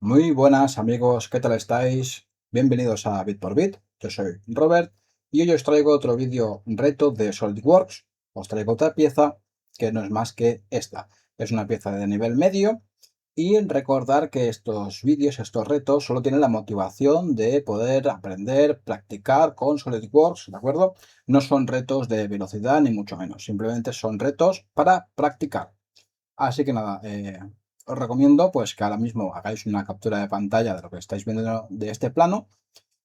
Muy buenas amigos, ¿qué tal estáis? Bienvenidos a Bit por Bit, yo soy Robert y hoy os traigo otro vídeo reto de SolidWorks. Os traigo otra pieza que no es más que esta. Es una pieza de nivel medio y recordar que estos vídeos, estos retos, solo tienen la motivación de poder aprender, practicar con SolidWorks, ¿de acuerdo? No son retos de velocidad ni mucho menos, simplemente son retos para practicar. Así que nada, os recomiendo pues que ahora mismo hagáis una captura de pantalla de lo que estáis viendo de este plano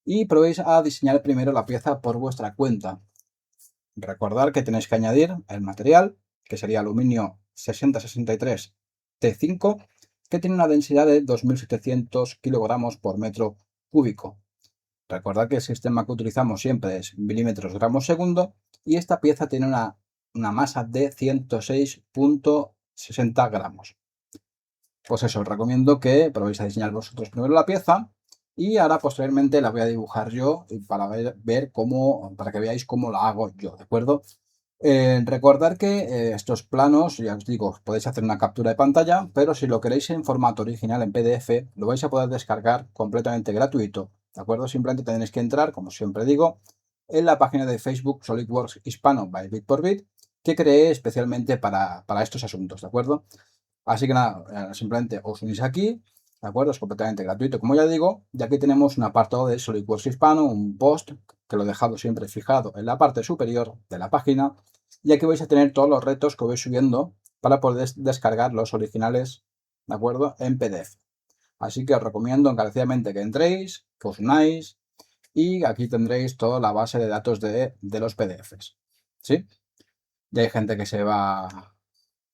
y probéis a diseñar primero la pieza por vuestra cuenta. Recordad que tenéis que añadir el material, que sería aluminio 6063 T5, que tiene una densidad de 2700 kilogramos por metro cúbico. Recordad que el sistema que utilizamos siempre es milímetros gramos segundo y esta pieza tiene una masa de 106,60 gramos. Pues eso, os recomiendo que probéis a diseñar vosotros primero la pieza y ahora posteriormente la voy a dibujar yo para ver cómo, para que veáis cómo la hago yo, ¿de acuerdo? Recordad que estos planos, ya os digo, podéis hacer una captura de pantalla, pero si lo queréis en formato original en PDF, lo vais a poder descargar completamente gratuito, ¿de acuerdo? Simplemente tenéis que entrar, como siempre digo, en la página de Facebook SolidWorks Hispano by Bit por Bit, que creé especialmente para estos asuntos, ¿de acuerdo? Así que nada, simplemente os unís aquí, ¿de acuerdo? Es completamente gratuito, como ya digo, y aquí tenemos un apartado de SolidWorks Hispano, un post que lo he dejado siempre fijado en la parte superior de la página, y aquí vais a tener todos los retos que voy subiendo para poder descargar los originales, ¿de acuerdo? En PDF. Así que os recomiendo encarecidamente que entréis, que os unáis, y aquí tendréis toda la base de datos de los PDFs, ¿sí? Ya hay gente que se va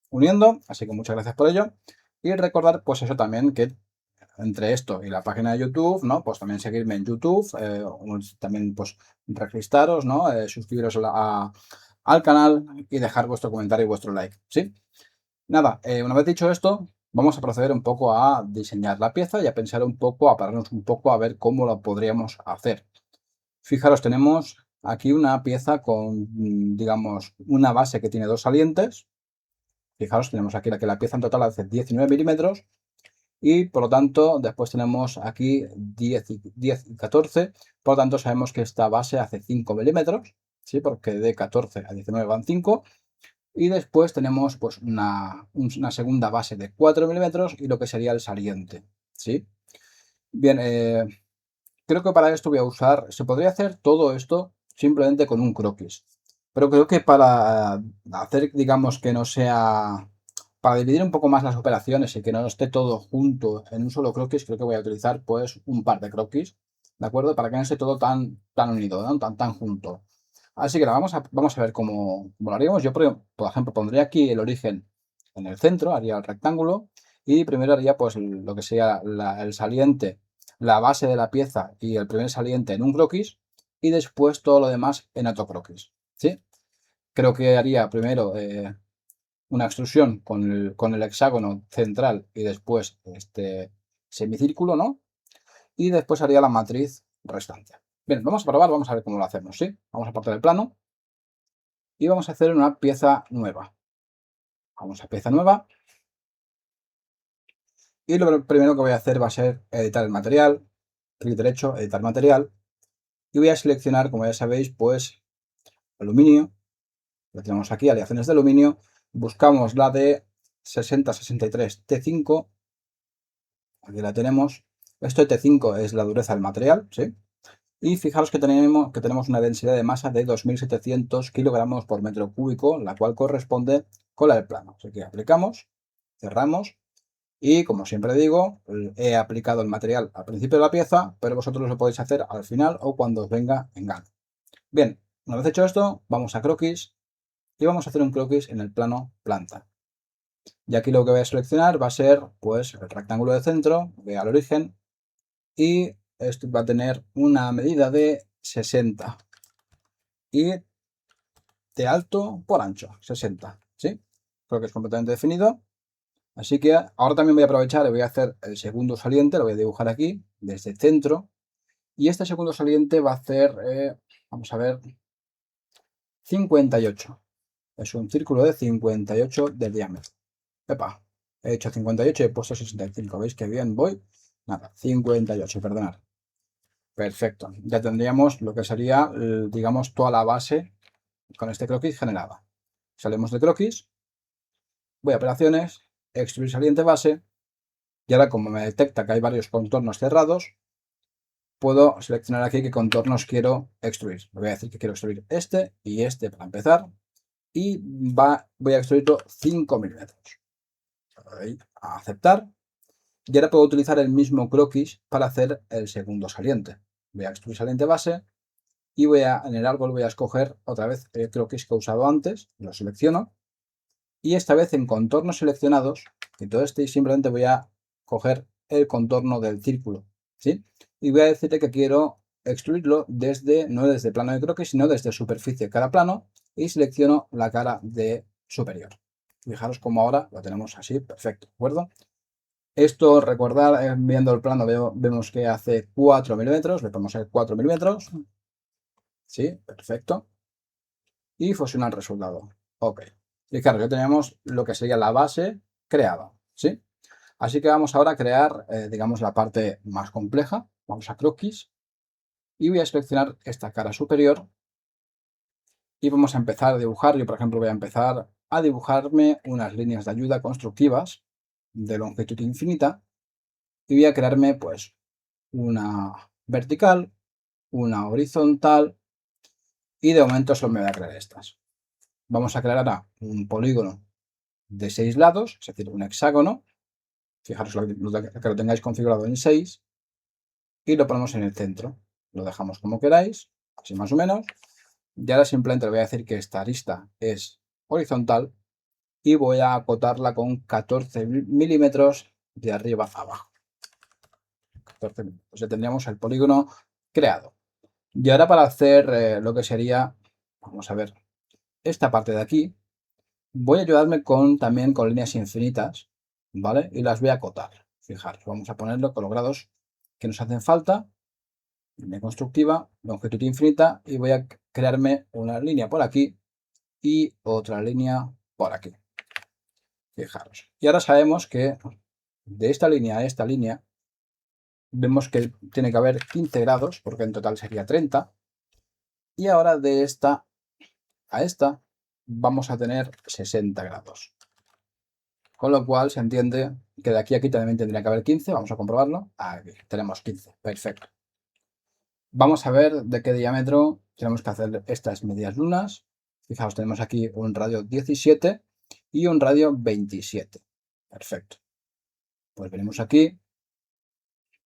uniendo, así que muchas gracias por ello. Y recordar, pues eso también, que entre esto y la página de YouTube, ¿no? Pues también seguirme en YouTube, también pues registraros, ¿no? Suscribiros al canal y dejar vuestro comentario y vuestro like, ¿sí? Nada, una vez dicho esto, vamos a proceder un poco a diseñar la pieza y a pensar un poco, a pararnos un poco a ver cómo lo podríamos hacer. Fijaros, tenemos aquí una pieza con, digamos, una base que tiene dos salientes. Fijaros, tenemos aquí la pieza en total hace 19 milímetros y por lo tanto después tenemos aquí 10 y 14, por lo tanto sabemos que esta base hace 5 milímetros, ¿sí? Porque de 14 a 19 van 5 y después tenemos pues una segunda base de 4 milímetros y lo que sería el saliente, ¿sí? Bien, creo que para esto voy a usar, se podría hacer todo esto simplemente con un croquis, pero creo que para hacer, digamos, que no sea, para dividir un poco más las operaciones y que no esté todo junto en un solo croquis, creo que voy a utilizar pues un par de croquis, ¿de acuerdo? Para que no esté todo tan unido, ¿no? Tan junto. Así que nada, vamos a ver cómo lo haríamos. Yo, por ejemplo, pondría aquí el origen en el centro, haría el rectángulo y primero haría pues lo que sea el saliente, la base de la pieza y el primer saliente en un croquis y después todo lo demás en otro croquis, ¿sí? Creo que haría primero una extrusión con el hexágono central y después este semicírculo, ¿no? Y después haría la matriz restante. Bien, vamos a probar, vamos a ver cómo lo hacemos, ¿sí? Vamos a partir del plano y vamos a hacer una pieza nueva. Vamos a pieza nueva y lo primero que voy a hacer va a ser editar el material, clic derecho, editar material y voy a seleccionar, como ya sabéis, pues aluminio. Lo tenemos aquí, aleaciones de aluminio. Buscamos la de 6063 T5. Aquí la tenemos. Esto de T5 es la dureza del material, ¿sí? Y fijaros que tenemos una densidad de masa de 2700 kilogramos por metro cúbico, la cual corresponde con la del plano. Así que aplicamos, cerramos y, como siempre digo, he aplicado el material al principio de la pieza, pero vosotros lo podéis hacer al final o cuando os venga en gana. Bien, una vez hecho esto, vamos a croquis y vamos a hacer un croquis en el plano planta. Y aquí lo que voy a seleccionar va a ser pues el rectángulo de centro, voy al origen y esto va a tener una medida de 60 y de alto por ancho, 60, ¿sí? Creo que es completamente definido. Así que ahora también voy a aprovechar y voy a hacer el segundo saliente, lo voy a dibujar aquí desde el centro y este segundo saliente va a hacer, vamos a ver, 58. Es un círculo de 58 de diámetro. Epa, he hecho 58 y he puesto 65. ¿Veis que bien voy? nada, 58, perdonad. Perfecto, ya tendríamos lo que sería, digamos, toda la base con este croquis generada. Salimos de croquis, voy a operaciones, extruir saliente base, y ahora como me detecta que hay varios contornos cerrados, puedo seleccionar aquí qué contornos quiero extruir. Le voy a decir que quiero extruir este y este para empezar, y voy a extruirlo 5 milímetros. Ahí, a aceptar. Y ahora puedo utilizar el mismo croquis para hacer el segundo saliente. Voy a extruir saliente base y en el árbol voy a escoger otra vez el croquis que he usado antes, lo selecciono y esta vez en contornos seleccionados, y todo este simplemente voy a coger el contorno del círculo, ¿sí? Y voy a decirle que quiero extruirlo no desde plano de croquis, sino desde superficie cara plano y selecciono la cara de superior. Fijaros como ahora lo tenemos así, perfecto, ¿de acuerdo? Esto, recordar, viendo el plano vemos que hace 4 milímetros, le ponemos el 4 milímetros, sí, perfecto, y fusiona el resultado, ok. Fijaros, ya tenemos lo que sería la base creada, ¿sí? Así que vamos ahora a crear, digamos, la parte más compleja. Vamos a croquis y voy a seleccionar esta cara superior y vamos a empezar a dibujar. Yo, por ejemplo, voy a empezar a dibujarme unas líneas de ayuda constructivas de longitud infinita y voy a crearme, pues, una vertical, una horizontal y de momento solo me voy a crear estas. Vamos a crear ahora un polígono de 6 lados, es decir, un hexágono. Fijaros que lo tengáis configurado en 6 y lo ponemos en el centro. Lo dejamos como queráis, así más o menos. Y ahora simplemente le voy a decir que esta arista es horizontal y voy a acotarla con 14 milímetros de arriba a abajo. 14 milímetros. Ya tendríamos el polígono creado. Y ahora para hacer lo que sería, vamos a ver, esta parte de aquí, voy a ayudarme también con líneas infinitas, ¿vale? Y las voy a acotar. Fijaros, vamos a ponerlo con los grados que nos hacen falta. Línea constructiva, longitud infinita y voy a crearme una línea por aquí y otra línea por aquí. Fijaros. Y ahora sabemos que de esta línea a esta línea vemos que tiene que haber 15 grados, porque en total sería 30. Y ahora de esta a esta vamos a tener 60 grados. Con lo cual se entiende que de aquí a aquí también tendría que haber 15. Vamos a comprobarlo. Aquí tenemos 15. Perfecto. Vamos a ver de qué diámetro tenemos que hacer estas medias lunas. Fijaos, tenemos aquí un radio 17 y un radio 27. Perfecto. Pues venimos aquí.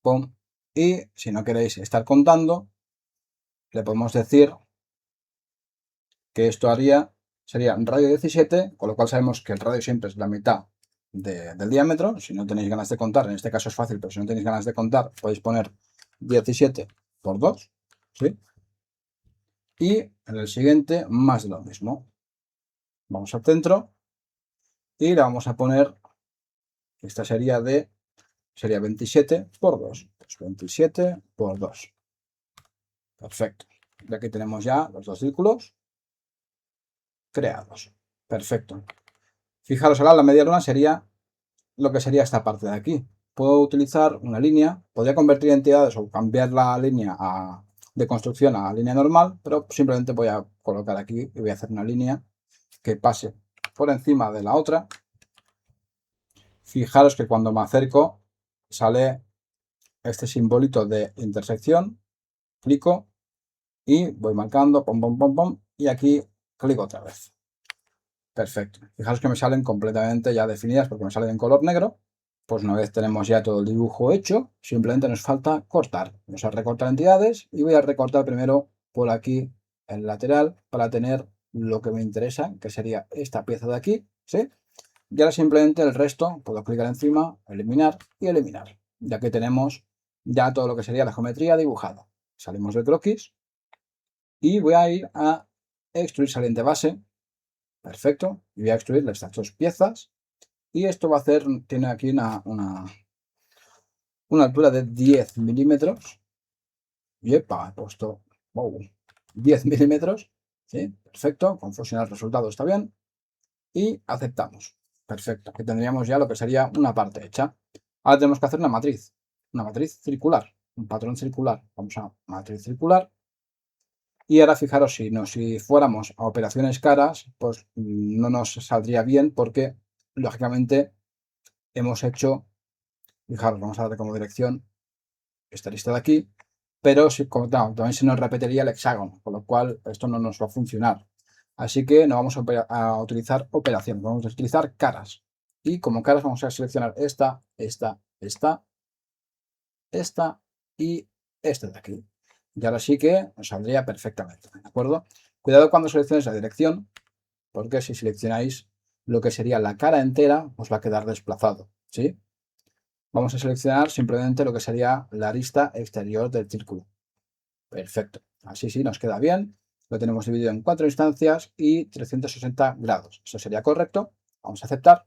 Pum. Y si no queréis estar contando, le podemos decir que esto sería un radio 17, con lo cual sabemos que el radio siempre es la mitad del diámetro. Si no tenéis ganas de contar, en este caso es fácil, pero si no tenéis ganas de contar, podéis poner 17 por 2, ¿sí? Y en el siguiente, más de lo mismo. Vamos al centro y le vamos a poner, esta sería 27 por 2. Pues 27 por 2. Perfecto. Y aquí tenemos ya los dos círculos creados. Perfecto. Fijaros ahora, la media luna sería lo que sería esta parte de aquí. Puedo utilizar una línea, podría convertir entidades o cambiar la línea de construcción a línea normal, pero simplemente voy a colocar aquí y voy a hacer una línea que pase por encima de la otra. Fijaros que cuando me acerco sale este simbolito de intersección, clico y voy marcando, pom, pom, pom, pom, y aquí clico otra vez. Perfecto. Fijaros que me salen completamente ya definidas porque me salen en color negro. Pues una vez tenemos ya todo el dibujo hecho, simplemente nos falta cortar. Vamos a recortar entidades y voy a recortar primero por aquí el lateral para tener lo que me interesa, que sería esta pieza de aquí, ¿sí? Y ahora simplemente el resto puedo clicar encima, eliminar y eliminar. Ya que tenemos ya todo lo que sería la geometría dibujada. Salimos del croquis y voy a ir a extruir saliente base. Perfecto. Y voy a extruir estas dos piezas. Y esto va a hacer, tiene aquí una altura de 10 milímetros. Y epa, he puesto 10 milímetros. ¿Sí? Perfecto. Con fusionar el resultado está bien. Y aceptamos. Perfecto. Aquí tendríamos ya lo que sería una parte hecha. Ahora tenemos que hacer una matriz. una matriz circular, un patrón circular. Vamos a matriz circular. Y ahora fijaros, si fuéramos a operaciones caras, pues no nos saldría bien porque, lógicamente, hemos hecho, fijaros, vamos a darle como dirección esta lista de aquí, pero también se nos repetiría el hexágono, con lo cual esto no nos va a funcionar. Así que no vamos a utilizar operaciones, vamos a utilizar caras. Y como caras vamos a seleccionar esta y esta de aquí. Y ahora sí que nos saldría perfectamente, ¿de acuerdo? Cuidado cuando selecciones la dirección, porque si seleccionáis lo que sería la cara entera, os va a quedar desplazado, ¿sí? Vamos a seleccionar simplemente lo que sería la arista exterior del círculo. Perfecto. Así sí nos queda bien. Lo tenemos dividido en 4 instancias y 360 grados. Eso sería correcto. Vamos a aceptar.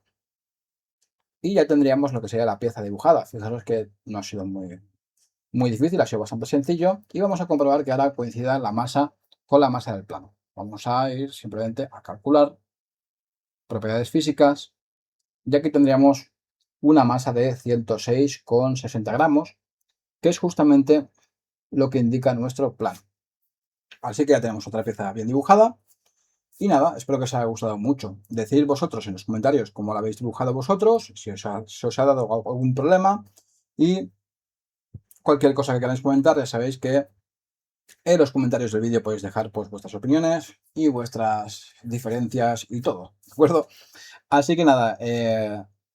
Y ya tendríamos lo que sería la pieza dibujada. Fijaros que no ha sido muy difícil, ha sido bastante sencillo. Y vamos a comprobar que ahora coincida la masa con la masa del plano. Vamos a ir simplemente a calcular propiedades físicas. Y aquí tendríamos una masa de 106,60 gramos, que es justamente lo que indica nuestro plano. Así que ya tenemos otra pieza bien dibujada. Y nada, espero que os haya gustado mucho. Decid vosotros en los comentarios cómo la habéis dibujado vosotros, si os ha dado algún problema. Y cualquier cosa que queráis comentar, ya sabéis que en los comentarios del vídeo podéis dejar pues, vuestras opiniones y vuestras diferencias y todo, ¿de acuerdo? Así que nada,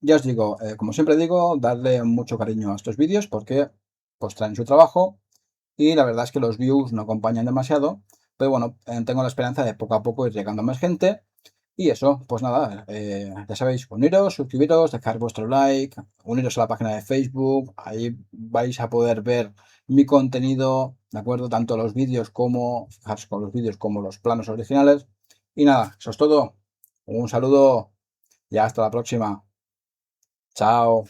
ya os digo, como siempre digo, darle mucho cariño a estos vídeos porque pues traen su trabajo y la verdad es que los views no acompañan demasiado, pero bueno, tengo la esperanza de poco a poco ir llegando a más gente. Y eso, pues nada, ya sabéis, uniros, suscribiros, dejar vuestro like, uniros a la página de Facebook, ahí vais a poder ver mi contenido, ¿de acuerdo? Tanto los vídeos como, fijaros con los vídeos como los planos originales. Y nada, eso es todo. Un saludo y hasta la próxima. Chao.